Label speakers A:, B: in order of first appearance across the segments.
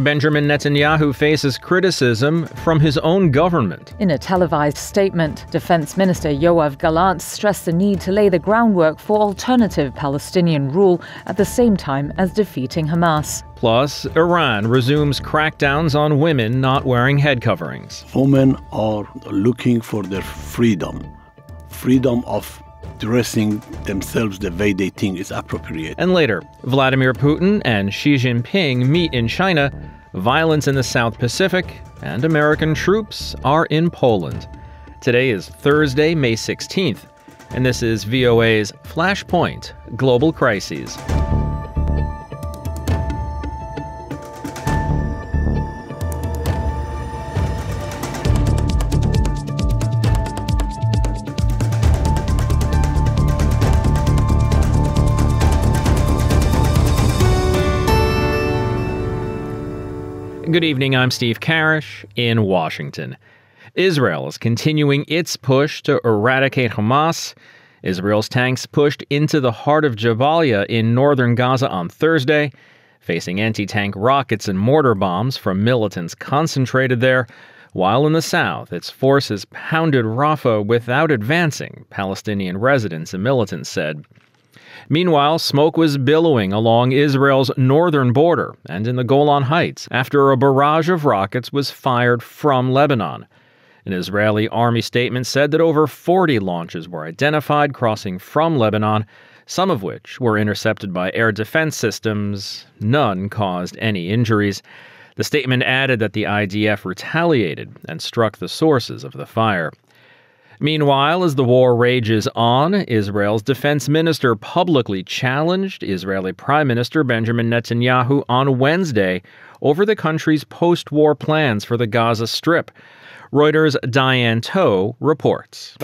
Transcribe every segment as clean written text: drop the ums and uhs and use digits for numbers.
A: Benjamin Netanyahu faces criticism from his own government.
B: In a televised statement, Defense Minister Yoav Gallant stressed the need to lay the groundwork for alternative Palestinian rule at the same time as defeating Hamas.
A: Plus, Iran resumes crackdowns on women not wearing head coverings.
C: Women are looking for their freedom of dressing themselves the way they think is appropriate.
A: And later, Vladimir Putin and Xi Jinping meet in China, violence in the South Pacific, and American troops are in Poland. Today is Thursday, May 16th, and this is VOA's Flashpoint Global Crises. Good evening, I'm Steve Karish in Washington. Israel is continuing its push to eradicate Hamas. Israel's tanks pushed into the heart of Jabalia in northern Gaza on Thursday, facing anti-tank rockets and mortar bombs from militants concentrated there, while in the south its forces pounded Rafah without advancing, Palestinian residents and militants said. Meanwhile, smoke was billowing along Israel's northern border and in the Golan Heights after a barrage of rockets was fired from Lebanon. An Israeli army statement said that over 40 launches were identified crossing from Lebanon, some of which were intercepted by air defense systems. None caused any injuries. The statement added that the IDF retaliated and struck the sources of the fire. Meanwhile, as the war rages on, Israel's defense minister publicly challenged Israeli Prime Minister Benjamin Netanyahu on Wednesday over the country's post-war plans for the Gaza Strip. Reuters' Diane Toe reports.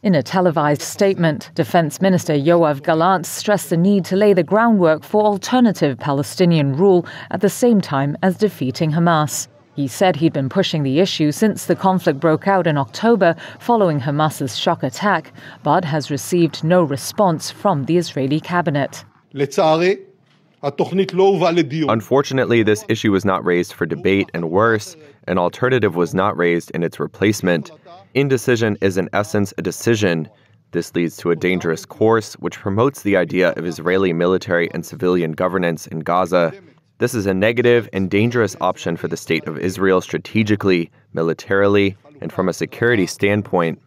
B: In a televised statement, Defense Minister Yoav Gallant stressed the need to lay the groundwork for alternative Palestinian rule at the same time as defeating Hamas. He said he'd been pushing the issue since the conflict broke out in October following Hamas's shock attack, but has received no response from the Israeli cabinet.
D: Unfortunately, this issue was not raised for debate, and worse, an alternative was not raised in its replacement. Indecision is in essence a decision. This leads to a dangerous course, which promotes the idea of Israeli military and civilian governance in Gaza. This is a negative and dangerous option for the state of Israel strategically, militarily, and from a security standpoint.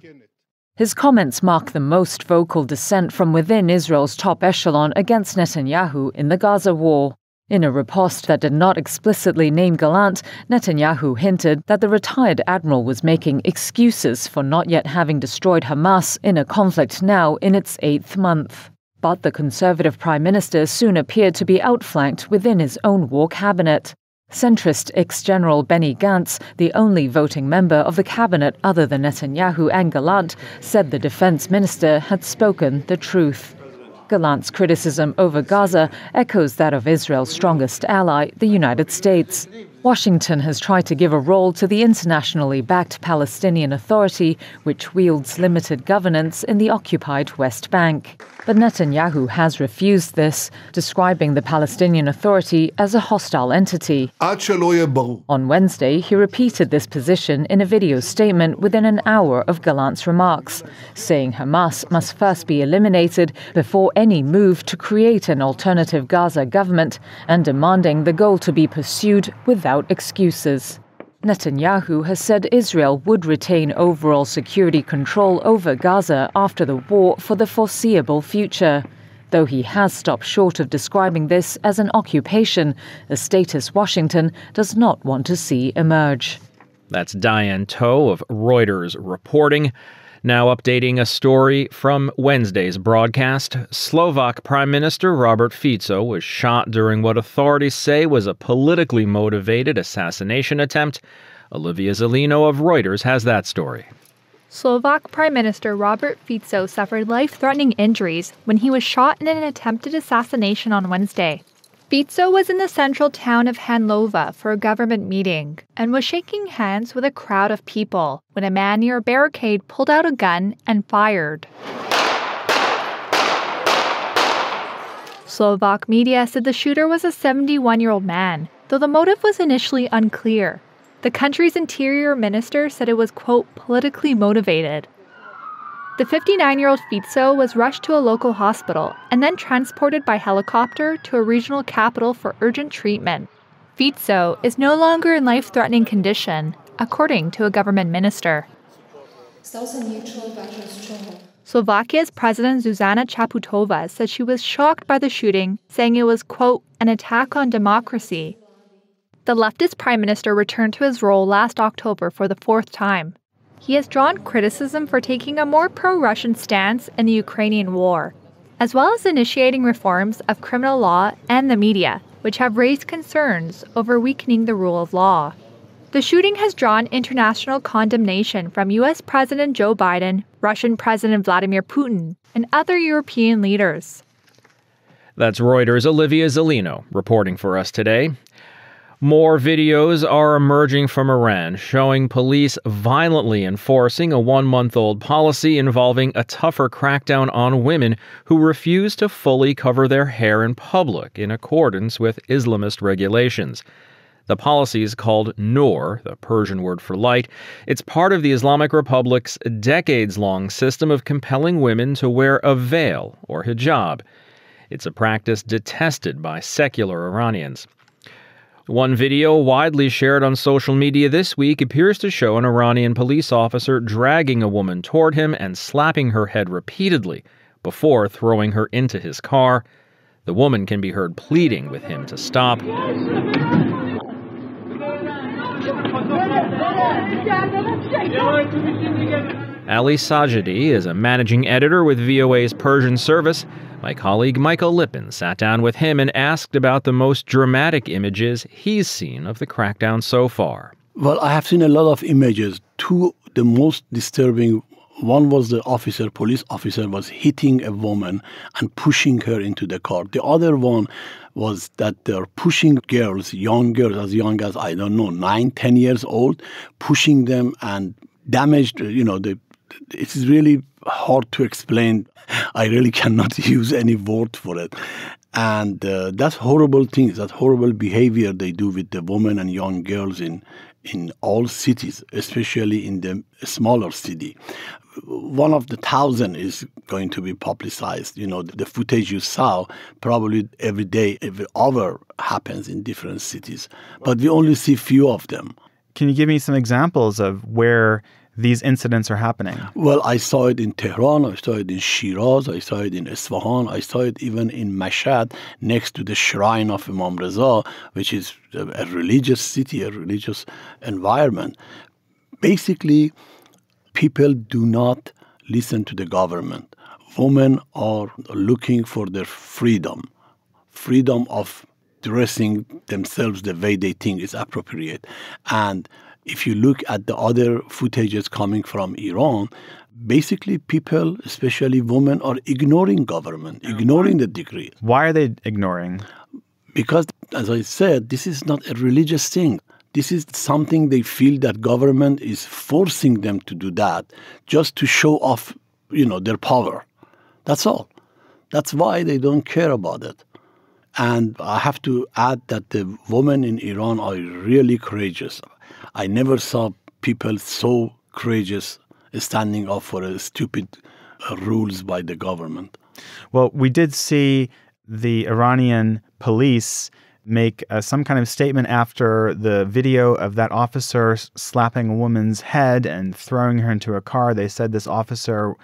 B: His comments mark the most vocal dissent from within Israel's top echelon against Netanyahu in the Gaza War. In a riposte that did not explicitly name Gallant, Netanyahu hinted that the retired admiral was making excuses for not yet having destroyed Hamas in a conflict now in its 8th month. But the Conservative Prime Minister soon appeared to be outflanked within his own war cabinet. Centrist ex-General Benny Gantz, the only voting member of the cabinet other than Netanyahu and Gallant, said the defense minister had spoken the truth. Gallant's criticism over Gaza echoes that of Israel's strongest ally, the United States. Washington has tried to give a role to the internationally backed Palestinian Authority, which wields limited governance in the occupied West Bank. But Netanyahu has refused this, describing the Palestinian Authority as a hostile entity. On Wednesday, he repeated this position in a video statement within an hour of Gallant's remarks, saying Hamas must first be eliminated before any move to create an alternative Gaza government, and demanding the goal to be pursued without excuses. Netanyahu has said Israel would retain overall security control over Gaza after the war for the foreseeable future, though he has stopped short of describing this as an occupation, a status Washington does not want to see emerge.
A: That's Diane Toe of Reuters reporting. Now updating a story from Wednesday's broadcast, Slovak Prime Minister Robert Fico was shot during what authorities say was a politically motivated assassination attempt. Olivia Zelino of Reuters has that story.
E: Slovak Prime Minister Robert Fico suffered life-threatening injuries when he was shot in an attempted assassination on Wednesday. Fico was in the central town of Hanlova for a government meeting and was shaking hands with a crowd of people when a man near a barricade pulled out a gun and fired. Slovak media said the shooter was a 71-year-old man, though the motive was initially unclear. The country's interior minister said it was, quote, politically motivated. The 59-year-old Fico was rushed to a local hospital and then transported by helicopter to a regional capital for urgent treatment. Fico is no longer in life-threatening condition, according to a government minister. Slovakia's President Zuzana Čaputová said she was shocked by the shooting, saying it was, quote, an attack on democracy. The leftist prime minister returned to his role last October for the fourth time. He has drawn criticism for taking a more pro-Russian stance in the Ukrainian war, as well as initiating reforms of criminal law and the media, which have raised concerns over weakening the rule of law. The shooting has drawn international condemnation from U.S. President Joe Biden, Russian President Vladimir Putin, and other European leaders.
A: That's Reuters' Olivia Zellino reporting for us today. More videos are emerging from Iran showing police violently enforcing a 1-month-old policy involving a tougher crackdown on women who refuse to fully cover their hair in public in accordance with Islamist regulations. The policy is called Nur, the Persian word for light. It's part of the Islamic Republic's decades-long system of compelling women to wear a veil or hijab. It's a practice detested by secular Iranians. One video widely shared on social media this week appears to show an Iranian police officer dragging a woman toward him and slapping her head repeatedly before throwing her into his car. The woman can be heard pleading with him to stop. Ali Sajidi is a managing editor with VOA's Persian service. My colleague Michael Lippin sat down with him and asked about the most dramatic images he's seen of the crackdown so far.
C: Well, I have seen a lot of images. Two, the most disturbing. One was the police officer was hitting a woman and pushing her into the car. The other one was that they're pushing girls, young girls, as young as, 9, 10 years old, pushing them and damaged, it is really hard to explain. I really cannot use any word for it. And that's horrible things, that horrible behavior they do with the women and young girls in all cities, especially in the smaller city. One of the 1,000 is going to be publicized. The footage you saw probably every day, every hour happens in different cities. But we only see few of them.
F: Can you give me some examples of where these incidents are happening? Well,
C: I saw it in Tehran, I saw it in Shiraz, I saw it in Isfahan, I saw it even in Mashhad, next to the shrine of Imam Reza, which is a religious city, a religious environment. Basically, people do not listen to the government. Women are looking for their freedom of dressing themselves the way they think is appropriate. And if you look at the other footages coming from Iran, basically people, especially women, are ignoring government, ignoring the decree.
F: Why are they ignoring?
C: Because, as I said, this is not a religious thing. This is something they feel that government is forcing them to do that just to show off, their power. That's all. That's why they don't care about it. And I have to add that the women in Iran are really courageous. I never saw people so courageous standing up for stupid rules by the government.
F: Well, we did see the Iranian police make some kind of statement after the video of that officer slapping a woman's head and throwing her into a car. They said this officer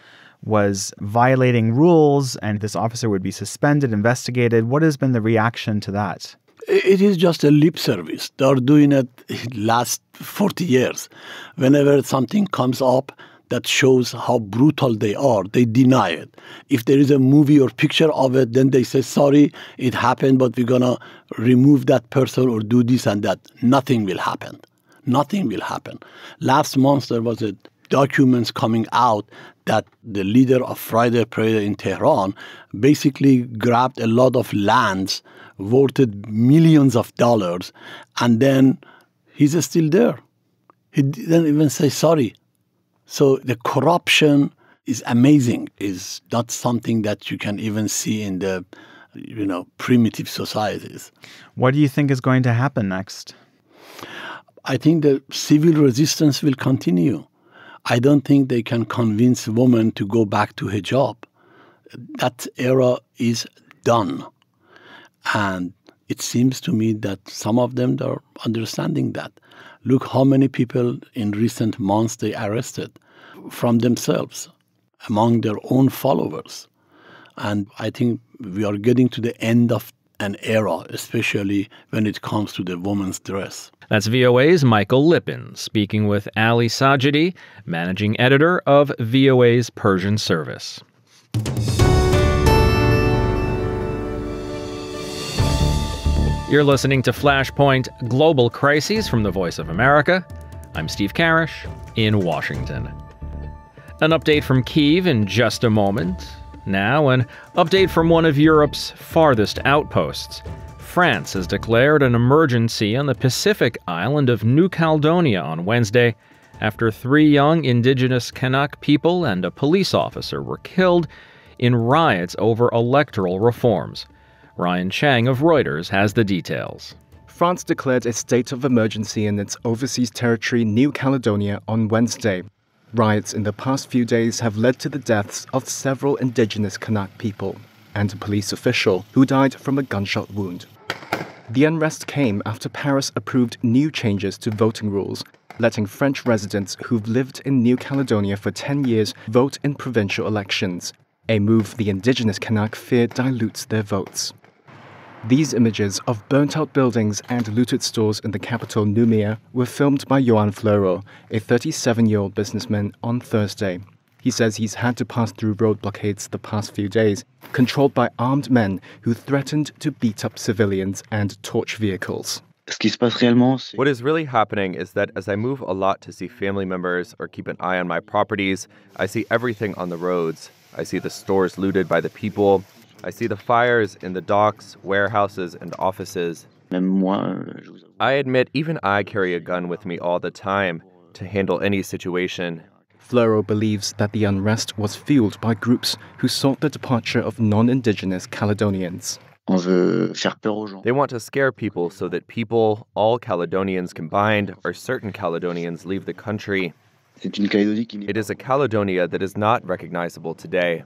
F: was violating rules and this officer would be suspended, investigated. What has been the reaction to that?
C: It is just a lip service. They're doing it last 40 years. Whenever something comes up that shows how brutal they are, they deny it. If there is a movie or picture of it, then they say, sorry, it happened, but we're going to remove that person or do this and that. Nothing will happen. Nothing will happen. Last month, there was documents coming out that the leader of Friday Parade in Tehran basically grabbed a lot of lands, worth millions of dollars, and then he's still there. He didn't even say sorry. So the corruption is amazing. It's not something that you can even see in the primitive societies.
F: What do you think is going to happen next?
C: I think the civil resistance will continue. I don't think they can convince women to go back to hijab. That era is done. And it seems to me that some of them are understanding that. Look how many people in recent months they arrested from themselves, among their own followers. And I think we are getting to the end of an era, especially when it comes to the woman's dress.
A: That's VOA's Michael Lippin speaking with Ali Sajidi, managing editor of VOA's Persian service. You're listening to Flashpoint Global Crises from the Voice of America. I'm Steve Karish in Washington. An update from Kyiv in just a moment. Now, an update from one of Europe's farthest outposts. France has declared an emergency on the Pacific island of New Caledonia on Wednesday after 3 young indigenous Kanak people and a police officer were killed in riots over electoral reforms. Ryan Chang of Reuters has the details.
G: France declared a state of emergency in its overseas territory, New Caledonia, on Wednesday. Riots in the past few days have led to the deaths of several indigenous Kanak people and a police official who died from a gunshot wound. The unrest came after Paris approved new changes to voting rules, letting French residents who've lived in New Caledonia for 10 years vote in provincial elections, a move the indigenous Kanak fear dilutes their votes. These images of burnt-out buildings and looted stores in the capital Nouméa were filmed by Johan Fleuro, a 37-year-old businessman, on Thursday. He says he's had to pass through road blockades the past few days, controlled by armed men who threatened to beat up civilians and torch vehicles.
D: What is really happening is that as I move a lot to see family members or keep an eye on my properties, I see everything on the roads. I see the stores looted by the people. I see the fires in the docks, warehouses, and offices. I admit even I carry a gun with me all the time to handle any situation.
G: Fleuro believes that the unrest was fueled by groups who sought the departure of non-indigenous Caledonians.
D: They want to scare people so that people, all Caledonians combined, or certain Caledonians, leave the country. It is a Caledonia that is not recognizable today.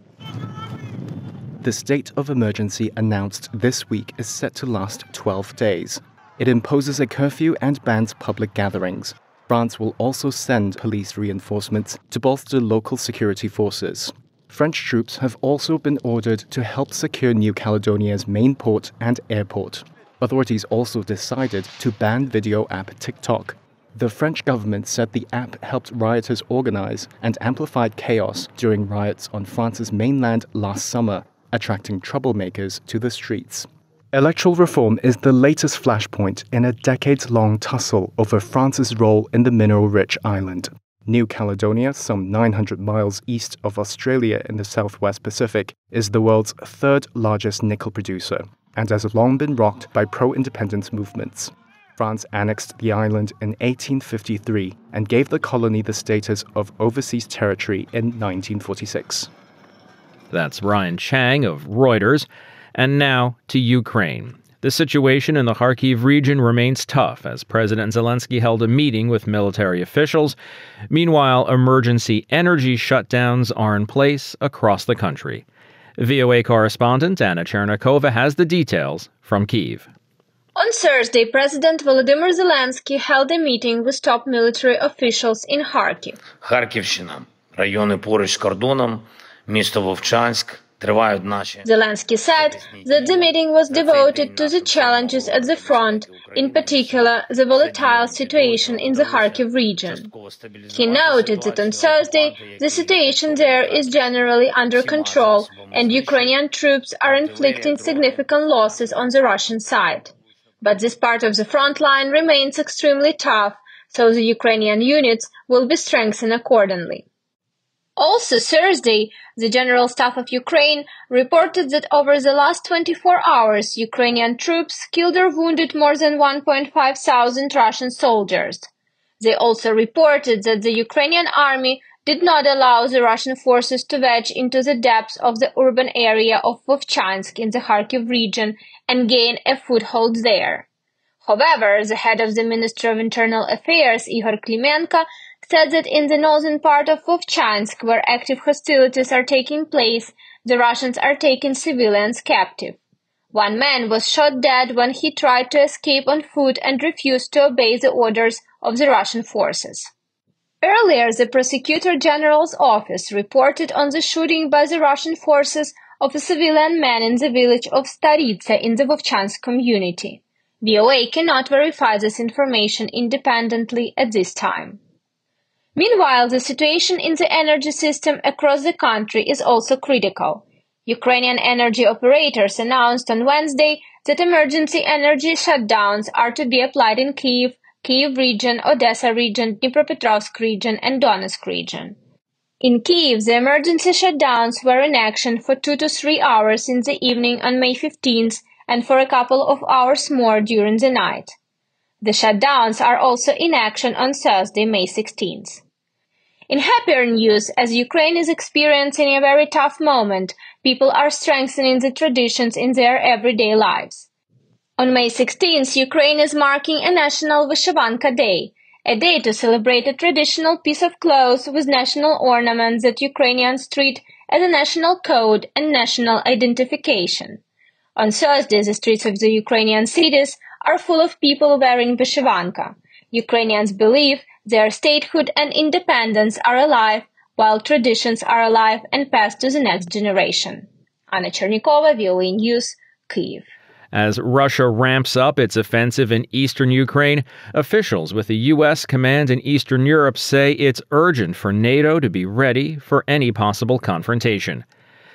G: The state of emergency announced this week is set to last 12 days. It imposes a curfew and bans public gatherings. France will also send police reinforcements to bolster local security forces. French troops have also been ordered to help secure New Caledonia's main port and airport. Authorities also decided to ban video app TikTok. The French government said the app helped rioters organize and amplified chaos during riots on France's mainland last summer, attracting troublemakers to the streets. Electoral reform is the latest flashpoint in a decades-long tussle over France's role in the mineral-rich island. New Caledonia, some 900 miles east of Australia in the southwest Pacific, is the world's third largest nickel producer and has long been rocked by pro-independence movements. France annexed the island in 1853 and gave the colony the status of overseas territory in 1946.
A: That's Ryan Chang of Reuters. And now to Ukraine. The situation in the Kharkiv region remains tough as President Zelensky held a meeting with military officials. Meanwhile, emergency energy shutdowns are in place across the country. VOA correspondent Anna Chernikova has the details from Kyiv.
H: On Thursday, President Volodymyr Zelensky held a meeting with top military officials in Kharkiv.
I: Харківщина, райони поруч з кордоном, місто Вовчанськ.
H: Zelensky said that the meeting was devoted to the challenges at the front, in particular the volatile situation in the Kharkiv region. He noted that on Thursday, the situation there is generally under control and Ukrainian troops are inflicting significant losses on the Russian side. But this part of the front line remains extremely tough, so the Ukrainian units will be strengthened accordingly. Also Thursday, the General Staff of Ukraine reported that over the last 24 hours, Ukrainian troops killed or wounded more than 1,500 Russian soldiers. They also reported that the Ukrainian army did not allow the Russian forces to wedge into the depths of the urban area of Vovchansk in the Kharkiv region and gain a foothold there. However, the head of the Ministry of Internal Affairs, Igor Klimenko, said that in the northern part of Vovchansk, where active hostilities are taking place, the Russians are taking civilians captive. One man was shot dead when he tried to escape on foot and refused to obey the orders of the Russian forces. Earlier, the Prosecutor General's office reported on the shooting by the Russian forces of a civilian man in the village of Staritsa in the Vovchansk community. VOA cannot verify this information independently at this time. Meanwhile, the situation in the energy system across the country is also critical. Ukrainian energy operators announced on Wednesday that emergency energy shutdowns are to be applied in Kyiv, Kyiv region, Odessa region, Dnipropetrovsk region, and Donetsk region. In Kyiv, the emergency shutdowns were in action for 2 to 3 hours in the evening on May 15th and for a couple of hours more during the night. The shutdowns are also in action on Thursday, May 16th. In happier news, as Ukraine is experiencing a very tough moment, people are strengthening the traditions in their everyday lives. On May 16th, Ukraine is marking a National Vyshyvanka Day, a day to celebrate a traditional piece of cloth with national ornaments that Ukrainians treat as a national code and national identification. On Thursday, the streets of the Ukrainian cities are full of people wearing Vyshyvanka. Ukrainians believe their statehood and independence are alive, while traditions are alive and passed to the next generation. Anna Chernikova, VOA News, Kyiv.
A: As Russia ramps up its offensive in eastern Ukraine, officials with a U.S. command in Eastern Europe say it's urgent for NATO to be ready for any possible confrontation.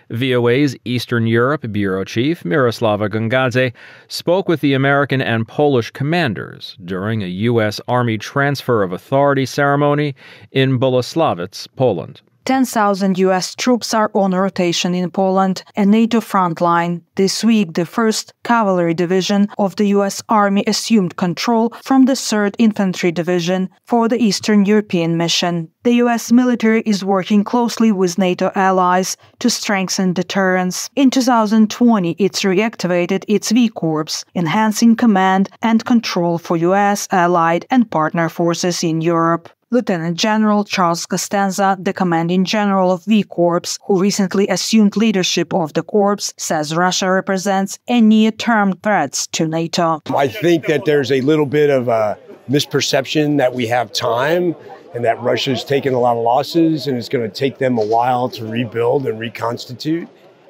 A: VOA's Eastern Europe Bureau Chief Miroslava Gongadze spoke with the American and Polish commanders during a U.S. Army transfer of authority ceremony in Bolesławiec, Poland.
J: 10,000 U.S. troops are on rotation in Poland, a NATO front line. This week, the 1st Cavalry Division of the U.S. Army assumed control from the 3rd Infantry Division for the Eastern European mission. The U.S. military is working closely with NATO allies to strengthen deterrence. In 2020, it reactivated its V Corps, enhancing command and control for U.S. allied and partner forces in Europe. Lieutenant General Charles Costanza, the commanding general of V Corps, who recently assumed leadership of the corps, says Russia represents a near-term threat to NATO.
K: I think that there's a little bit of a misperception that we have time and that Russia's taken a lot of losses and it's going to take them a while to rebuild and reconstitute.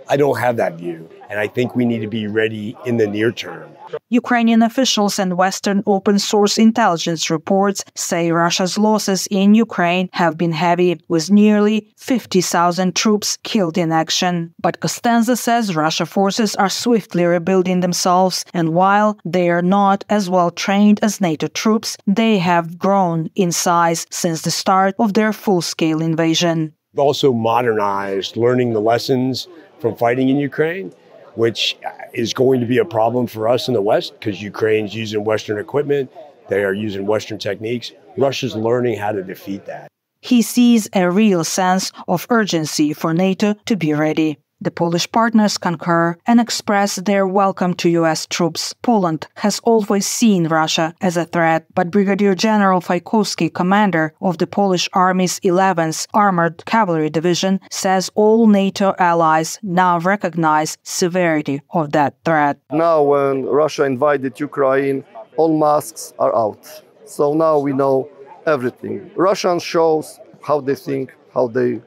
K: I don't have that view, and I think we need to be ready in the near term.
J: Ukrainian officials and Western open-source intelligence reports say Russia's losses in Ukraine have been heavy, with nearly 50,000 troops killed in action. But Costanza says Russian forces are swiftly rebuilding themselves, and while they are not as well trained as NATO troops, they have grown in size since the start of their full-scale invasion.
K: Also modernized, learning the lessons from fighting in Ukraine, which is going to be a problem for us in the West because Ukraine's using Western equipment. They are using Western techniques. Russia's learning how to defeat that.
J: He sees a real sense of urgency for NATO to be ready. The Polish partners concur and express their welcome to U.S. troops. Poland has always seen Russia as a threat, but Brigadier General Fikowski, commander of the Polish Army's 11th Armored Cavalry Division, says all NATO allies now recognize severity of that threat.
L: Now, when Russia invaded Ukraine, all masks are out. So now we know everything. Russians shows how they think, how they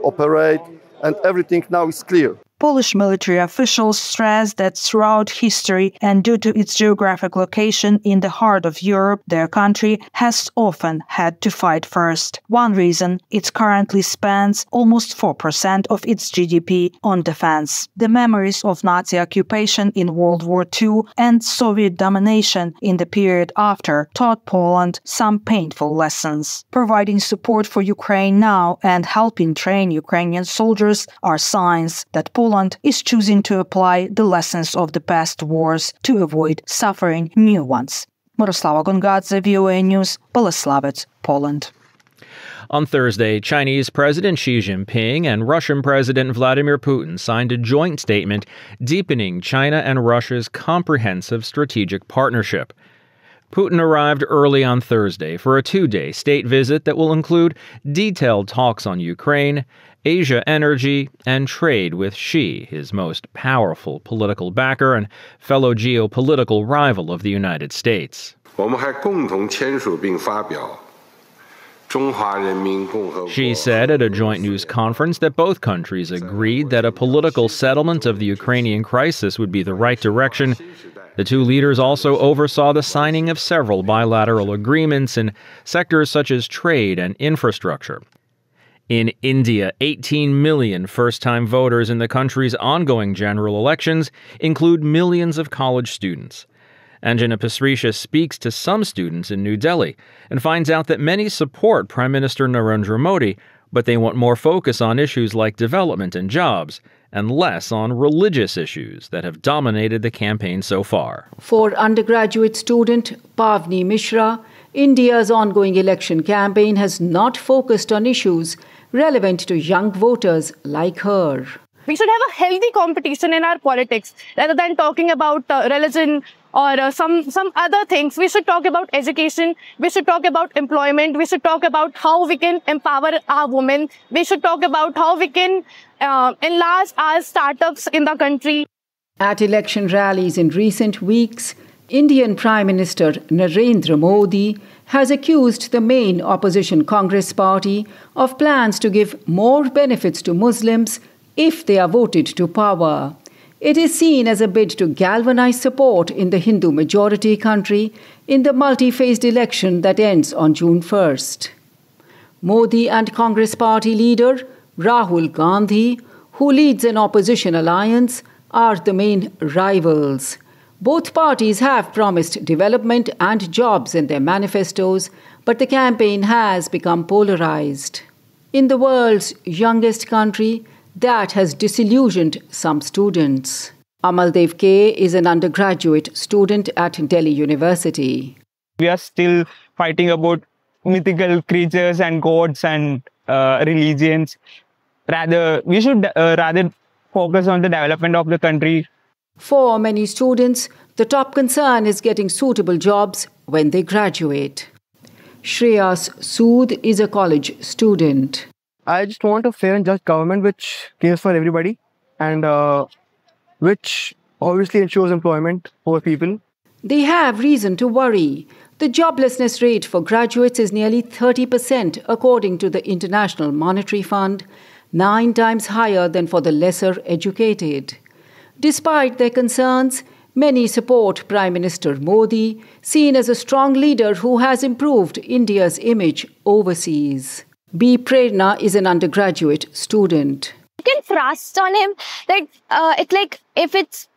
L: operate, and everything now is clear.
J: Polish military officials stress that throughout history and due to its geographic location in the heart of Europe, their country has often had to fight first. One reason, it currently spends almost 4% of its GDP on defense. The memories of Nazi occupation in World War II and Soviet domination in the period after taught Poland some painful lessons. Providing support for Ukraine now and helping train Ukrainian soldiers are signs that Poland is choosing to apply the lessons of the past wars to avoid suffering new ones. Miroslava Gongadze, VOA News, Bolesławiec, Poland.
A: On Thursday, Chinese President Xi Jinping and Russian President Vladimir Putin signed a joint statement deepening China and Russia's comprehensive strategic partnership. Putin arrived early on Thursday for a two-day state visit that will include detailed talks on Ukraine, Asia energy, and trade with Xi, his most powerful political backer and fellow geopolitical rival of the United States. Xi said at a joint news conference that both countries agreed that a political settlement of the Ukrainian crisis would be the right direction. The two leaders also oversaw the signing of several bilateral agreements in sectors such as trade and infrastructure. In India, 18 million first-time voters in the country's ongoing general elections include millions of college students. Anjana Pasricha speaks to some students in New Delhi and finds out that many support Prime Minister Narendra Modi, but they want more focus on issues like development and jobs, and less on religious issues that have dominated the campaign so far.
M: For undergraduate student Pavni Mishra, India's ongoing election campaign has not focused on issues relevant to young voters like her.
N: We should have a healthy competition in our politics rather than talking about religion or some other things. We should talk about education. We should talk about employment. We should talk about how we can empower our women. We should talk about how we can enlarge our startups in the country.
M: At election rallies in recent weeks, Indian Prime Minister Narendra Modi has accused the main opposition Congress party of plans to give more benefits to Muslims if they are voted to power. It is seen as a bid to galvanize support in the Hindu-majority country in the multi-phased election that ends on June 1st. Modi and Congress party leader Rahul Gandhi, who leads an opposition alliance, are the main rivals. Both parties have promised development and jobs in their manifestos, but the campaign has become polarized. In the world's youngest country, that has disillusioned some students. Amaldev K. is an undergraduate student at Delhi University.
O: We are still fighting about mythical creatures and gods and religions. We should rather focus on the development of the country.
M: For many students, the top concern is getting suitable jobs when they graduate. Shreyas Sood is a college student.
P: I just want a fair and just government which cares for everybody and which obviously ensures employment for people.
M: They have reason to worry. The joblessness rate for graduates is nearly 30% according to the International Monetary Fund, 9 times higher than for the lesser educated. Despite their concerns, many support Prime Minister Modi, seen as a strong leader who has improved India's image overseas. B. Prerna is an undergraduate student.
N: You can trust on him.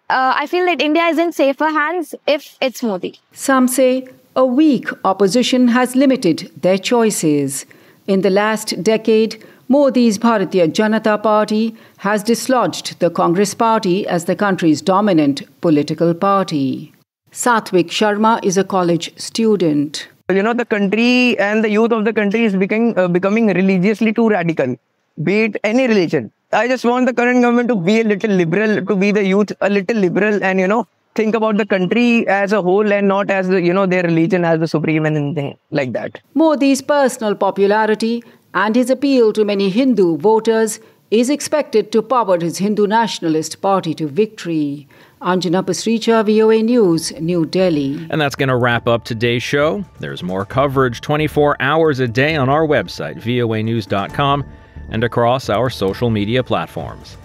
N: I feel that India is in safer hands if it's Modi.
M: Some say a weak opposition has limited their choices. In the last decade, Modi's Bharatiya Janata Party has dislodged the Congress Party as the country's dominant political party. Satvik Sharma is a college student.
O: The country and the youth of the country is becoming religiously too radical, be it any religion. I just want the current government to be a little liberal, to be the youth a little liberal and, think about the country as a whole and not as, their religion as the supreme and anything like that.
M: Modi's personal popularity and his appeal to many Hindu voters is expected to power his Hindu nationalist party to victory. Anjana Pasricha, VOA News, New Delhi.
A: And that's going to wrap up today's show. There's more coverage 24 hours a day on our website, voanews.com, and across our social media platforms.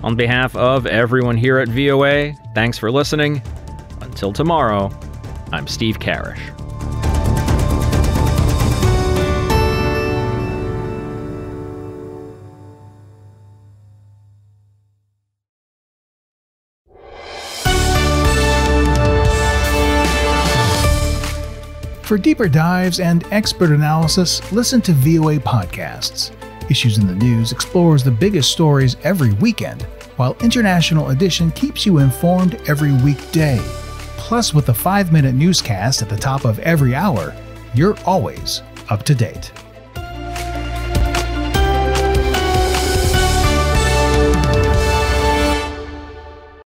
A: On behalf of everyone here at VOA, thanks for listening. Until tomorrow, I'm Steve Karish.
Q: For deeper dives and expert analysis, listen to VOA Podcasts. Issues in the News explores the biggest stories every weekend, while International Edition keeps you informed every weekday. Plus, with a 5-minute newscast at the top of every hour, you're always up to date.